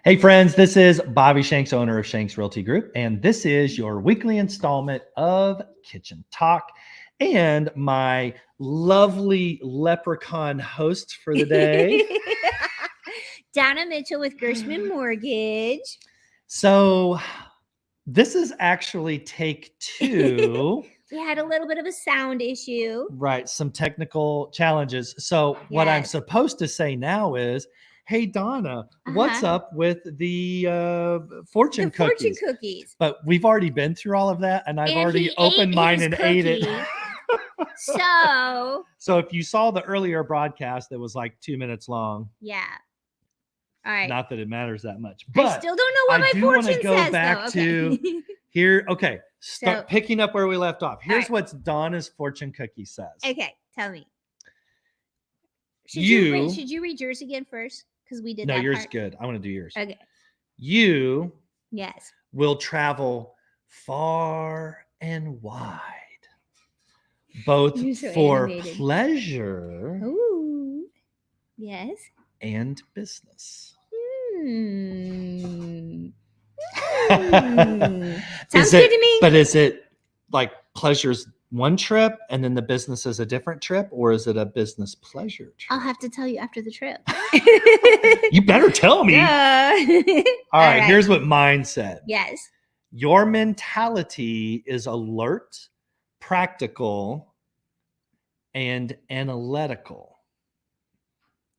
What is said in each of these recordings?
Hey friends, this is Bobby Shanks, owner of Shanks Realty Group, and this is your weekly installment of Kitchen Talk. And my lovely leprechaun host for the day. Donna Mitchell with Gershman Mortgage. So this is actually take two. We had a little bit of a sound issue. Right, some technical challenges. So what I'm supposed to say now is, hey, Donna, what's up with the fortune cookies? Fortune cookies. But we've already been through all of that, and I've already opened mine and ate it. So if you saw the earlier broadcast that was like 2 minutes long. Yeah. All right. Not that it matters that much. But I still don't know what my fortune says. I do want to go back to here. Okay. Start picking up where we left off. Here's what Donna's fortune cookie says. Okay. Tell me. Should you read yours again first? Because we did that. No, yours is good. I want to do yours. Okay. You will travel far and wide, both for pleasure and business. Sounds good to me. But is it like pleasure's one trip and then the business is a different trip, or is it a business pleasure trip? I'll have to tell you after the trip. You better tell me. All right, here's what mine said. Yes. Your mentality is alert, practical, and analytical.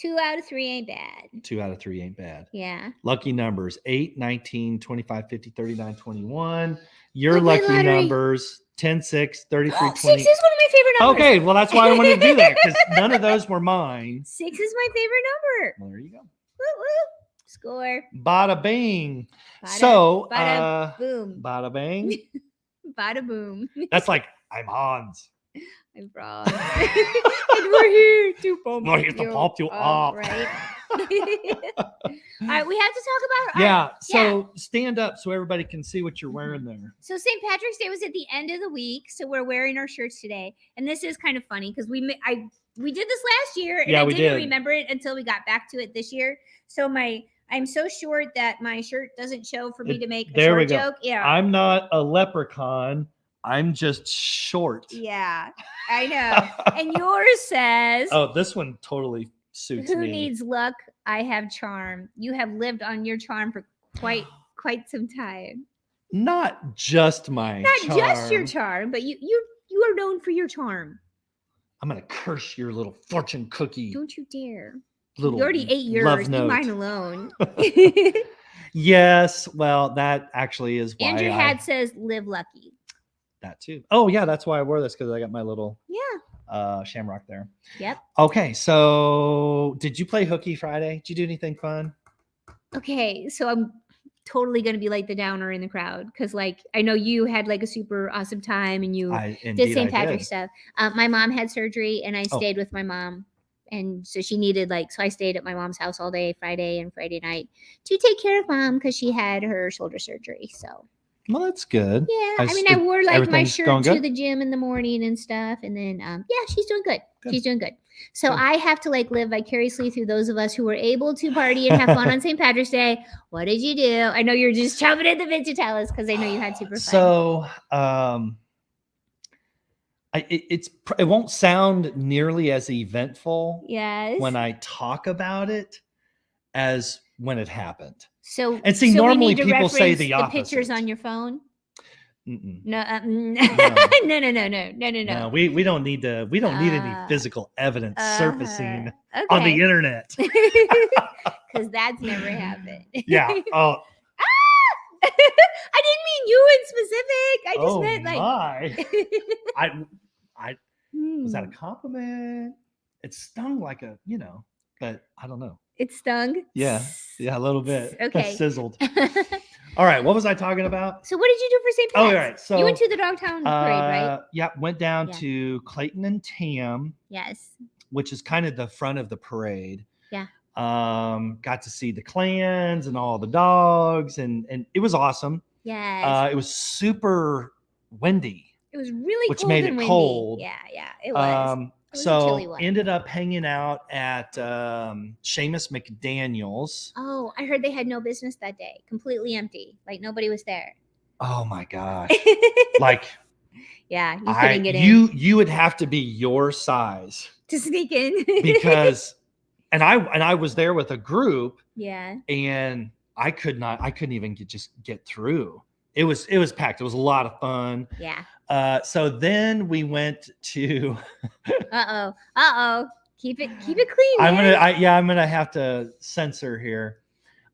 2 out of 3 ain't bad. 2 out of 3 ain't bad. Yeah. Lucky numbers 8, 19, 25, 50, 39, 21. Your lucky numbers 10, 6, 33, 20. 6 is one of my favorite numbers. Okay, well, that's why I wanted to do that, because none of those were mine. 6 is my favorite number. Well, there you go. Woo-woo. Score. Bada bing. Bada boom. Bada bang. Bada boom. That's like, I'm Hans. I'm Frog. And we're here to pump you up. Right. All right, we have to talk about so stand up so everybody can see what you're wearing there. So St. Patrick's Day was at the end of the week, so we're wearing our shirts today. And this is kind of funny because we did this last year, and I didn't remember it until we got back to it this year. So I'm so short that my shirt doesn't show for me to make a short joke. Yeah. I'm not a leprechaun. I'm just short. Yeah, I know. And yours says... Oh, this one totally suits me. Who needs luck? I have charm. You have lived on your charm for quite some time. Not just my charm. Not just your charm, but you are known for your charm. I'm going to curse your little fortune cookie. Don't you dare. You already ate yours. Leave mine alone. Yes, well, that actually is why Andrew hat says live lucky. That too. Oh yeah, that's why I wore this, because I got my little shamrock there. Yep. Okay, so did you play hooky Friday? Did you do anything fun? Okay, so I'm totally gonna be like the downer in the crowd, because like I know you had like a super awesome time and you did St. Patrick's stuff. My mom had surgery and I stayed with my mom. And so she needed so I stayed at my mom's house all day Friday and Friday night to take care of mom because she had her shoulder surgery. So. Well, that's good. Yeah, I wore my shirt to the gym in the morning and stuff, and then she's doing good. She's doing good. So I have to live vicariously through those of us who were able to party and have fun on St. Patrick's Day. What did you do? I know you're just chomping at the bit to tell us because I know you had super fun. So it won't sound nearly as eventful when I talk about it as when it happened. So normally people say the opposite. The pictures on your phone. No, no. We don't need to. We don't need any physical evidence surfacing on the internet. Because that's never happened. Yeah. Oh. I didn't mean you in specific. I just meant was that a compliment? It stung like a, but I don't know. It stung? Yeah, a little bit. Okay. Sizzled. All right, what was I talking about? So what did you do for St. Pat's? Oh, all right. So you went to the Dogtown Parade, right? Yeah, went down to Clayton and Tam. Yes. Which is kind of the front of the parade. Yeah. Got to see the clans and all the dogs, and it was awesome. Yes. It was super windy. It was really which cold made and it windy. cold. Yeah, it was. So ended up hanging out at Seamus McDaniel's. Oh, I heard they had no business that day. Completely empty. Like nobody was there. Oh my gosh. Like, yeah, you couldn't get in. You would have to be your size to sneak in. because and I was there with a group. Yeah. And I couldn't even get through. It was packed. It was a lot of fun. Yeah. So then we went to Keep it clean. I'm gonna have to censor here.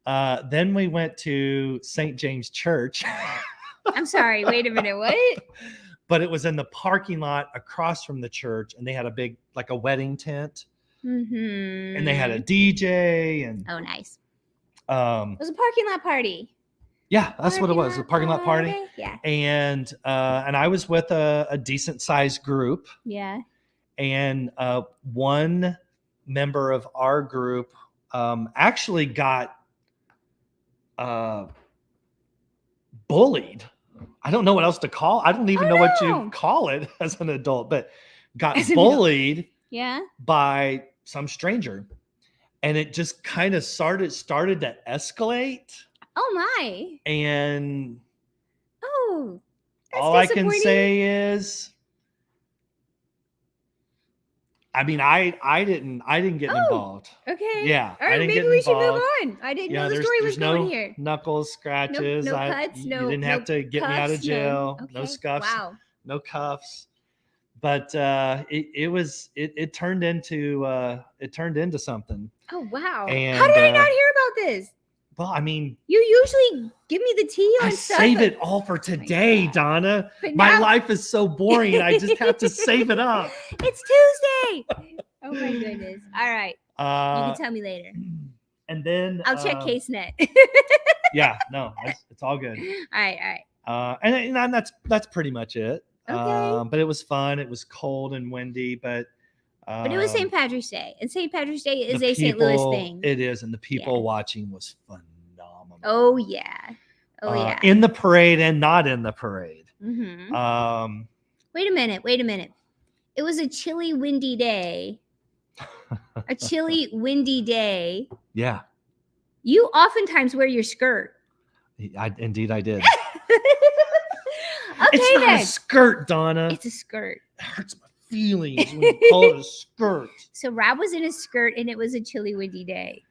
Then we went to St. James Church. I'm sorry, wait a minute, what? But it was in the parking lot across from the church, and they had a big, like a wedding tent. Mm-hmm. And they had a DJ and oh nice. It was a parking lot party. Yeah, that's what it was. A parking lot party. Yeah. And I was with a decent sized group. Yeah. And one member of our group actually got bullied. I don't know what else to call. I don't even know what you call it as an adult, but got bullied. Yeah. By some stranger. And it just kind of started to escalate. Oh my. And that's all I can say is, I mean, I didn't get involved. Okay. Yeah. All right, maybe we should move on. I didn't know the story was going here. Knuckles, scratches. No cuts. You didn't have to get me out of jail. No scuffs. Wow. No cuffs. But it turned into something. Oh wow! And, how did I not hear about this? Well, I mean, you usually give me the tea on stuff. I save it all for today, Donna. My life is so boring. I just have to save it up. It's Tuesday. Oh my goodness! All right, you can tell me later. And then I'll check CaseNet. Yeah, no, it's all good. All right. And that's pretty much it. Okay. But it was fun. It was cold and windy, but it was St. Patrick's Day, and St. Patrick's Day is a St. Louis thing. It is, and the people watching was phenomenal. Oh yeah. In the parade and not in the parade. Mm-hmm. Wait a minute. It was a chilly, windy day. A chilly, windy day. Yeah. You oftentimes wear your skirt. Indeed, I did. Okay, it's not a skirt, Donna. It's a skirt. It hurts my feelings when you call it a skirt. So Rob was in a skirt and it was a chilly, windy day.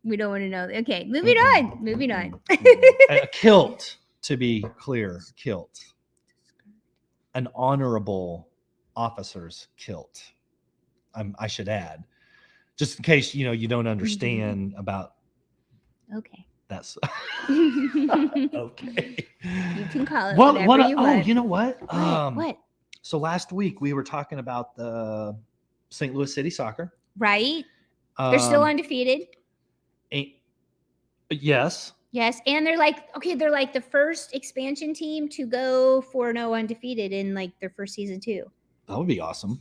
We don't want to know. Okay, moving on. A kilt, to be clear, kilt. An honorable officer's kilt. I should add, just in case you don't understand about. Okay. That's okay. You can call it whatever you want. Oh, you know what? What? So last week we were talking about the St. Louis City Soccer. Right. They're still undefeated. Yes. Yes, and they're like the first expansion team to go 4-0 undefeated in like their first season too. That would be awesome.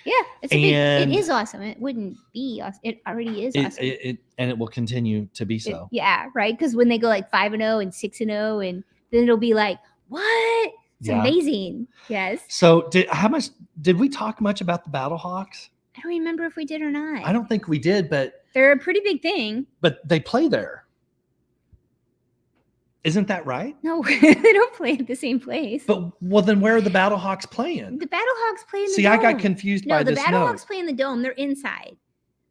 Yeah, it is awesome. It wouldn't be awesome. It already is awesome. And it will continue to be so. Yeah, right. Because when they go like 5-0 and 6-0, and then it'll be like, what? It's amazing. Yes. So did we talk much about the Battlehawks? I don't remember if we did or not. I don't think we did, but they're a pretty big thing. But they play there. Isn't that right? No, they don't play at the same place. But then where are the Battlehawks playing? The Battlehawks play in the dome. See, I got confused by this. No, the Battlehawks play in the dome. They're inside.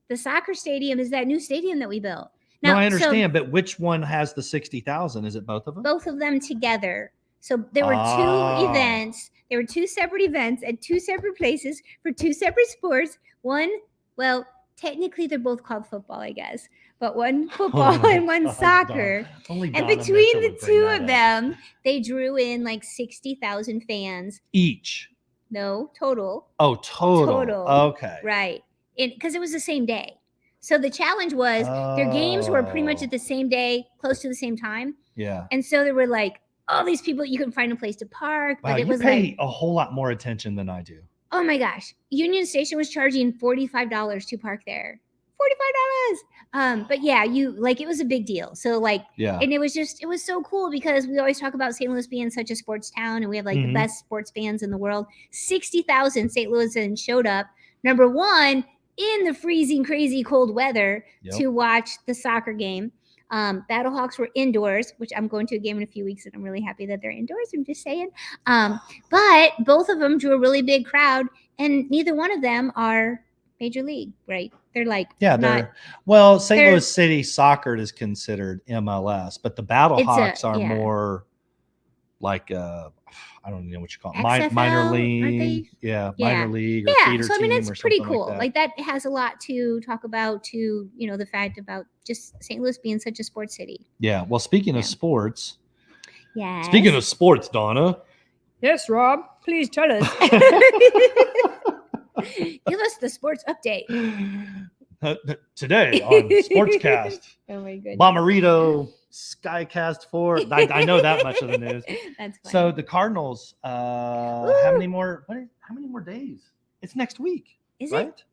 The soccer stadium is that new stadium that we built. Now, no, I understand, but which one has the 60,000? Is it both of them? Both of them together. So there were two events. There were two separate events at two separate places for two separate sports. Technically they're both called football, I guess. But one football and one soccer. And between the two of them, they drew in like 60,000 fans. Each? No, total. Oh, total. Okay. Right. Because it was the same day. So the challenge was their games were pretty much at the same day, close to the same time. Yeah. And so there were like all these people, you couldn't find a place to park. Wow, but it was pay a whole lot more attention than I do. Oh my gosh. Union Station was charging $45 to park there. $45. But yeah, it was a big deal. So and it was so cool because we always talk about St. Louis being such a sports town and we have the best sports fans in the world. 60,000 St. Louisans showed up Number one, in the freezing, crazy cold weather to watch the soccer game. Battlehawks were indoors, which I'm going to a game in a few weeks, and I'm really happy that they're indoors. I'm just saying. But both of them drew a really big crowd, and neither one of them are Major League, right? They're like St. Louis City Soccer is considered MLS, but the Battlehawks are more like I don't know what you call it, minor league, minor league or feeder so I mean, it's pretty cool. Like that has a lot to talk about. To the fact about just St. Louis being such a sports city. Yeah. Well, speaking of sports, Donna. Yes, Rob. Please tell us. Give us the sports update. Today on Sportscast. Oh my goodness. Bomarito Skycast 4. I know that much of the news. That's funny. So the Cardinals, how many more days? It's next week. Is right? It?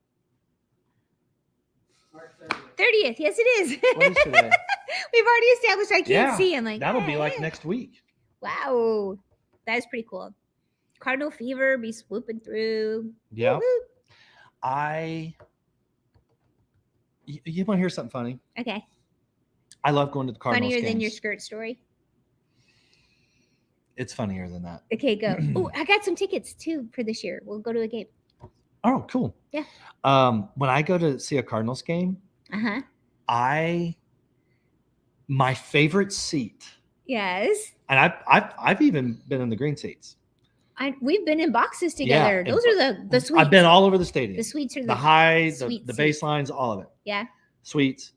30th. Yes, it is. What is today? We've already established I can't see. I'm like, that'll be like next week. Wow. That is pretty cool. Cardinal fever be swooping through. Yeah. You want to hear something funny? Okay. I love going to the Cardinals Funnier games. than your skirt story? It's funnier than that. Okay, go. Oh, I got some tickets too for this year. We'll go to a game. Oh, cool. Yeah. When I go to see a Cardinals game, my favorite seat. Yes. And I've even been in the green seats. We've been in boxes together. Yeah, those are the suites. I've been all over the stadium. The suites are the high, the seats. baselines, all of it. Yeah. Suites.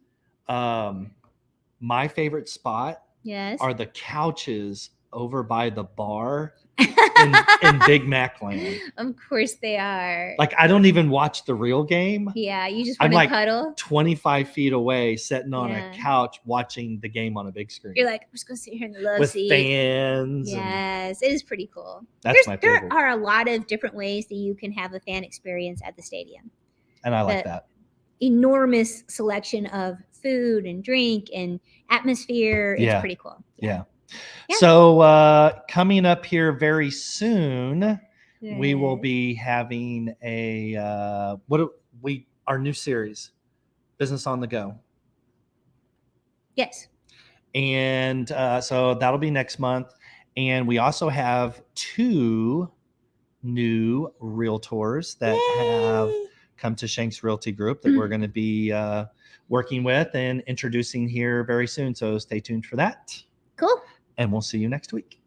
My favorite spot are the couches over by the bar in Big Mac Land. Of course they are. Like, I don't even watch the real game. Yeah, you just want to cuddle. 25 feet away, sitting on a couch watching the game on a big screen. You're like, I'm just going to sit here in the love with seat. Fans. Yes, it is pretty cool. That's my favorite. There are a lot of different ways that you can have a fan experience at the stadium. And I like that. Enormous selection of food and drink and atmosphere. It's pretty cool. Yeah. So coming up here very soon, we will be having our new series, Business on the Go. Yes. And so that'll be next month. And we also have 2 new realtors that have come to Shanks Realty Group that we're going to be working with and introducing here very soon. So stay tuned for that. Cool. And we'll see you next week.